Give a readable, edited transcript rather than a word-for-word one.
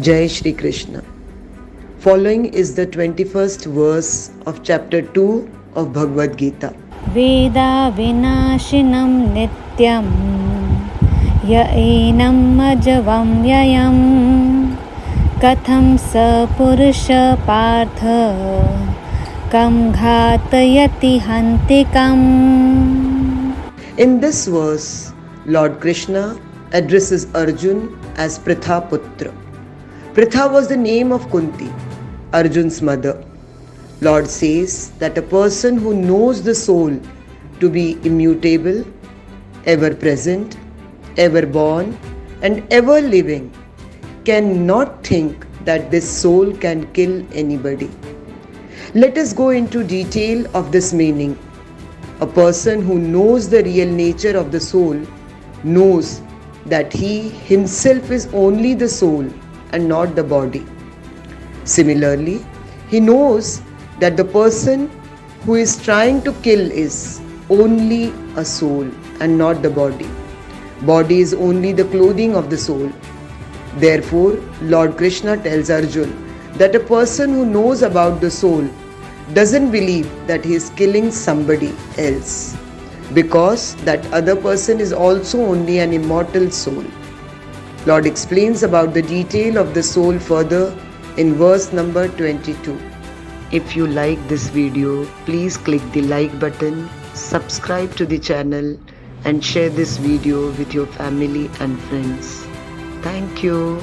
Jai Shri Krishna. Following is the 21st verse of chapter 2 of Bhagavad Gita. Veda vinashinam nityam ya enam ajavam yayam katham sa purusha partha kam ghatayati hantikam. In this verse, Lord Krishna addresses Arjun as Prithaputra. Pritha was the name of Kunti, Arjun's mother. Lord says that a person who knows the soul to be immutable, ever present, ever born, and ever living cannot think that this soul can kill anybody. Let us go into detail of this meaning. A person who knows the real nature of the soul knows that he himself is only the soul and not the body. Similarly, he knows that the person who is trying to kill is only a soul and not the body. Body is only the clothing of the soul. Therefore, Lord Krishna tells Arjun that a person who knows about the soul doesn't believe that he is killing somebody else, because that other person is also only an immortal soul. Lord explains about the detail of the soul further in verse number 22. If you like this video, please click the like button, subscribe to the channel and share this video with your family and friends. Thank you.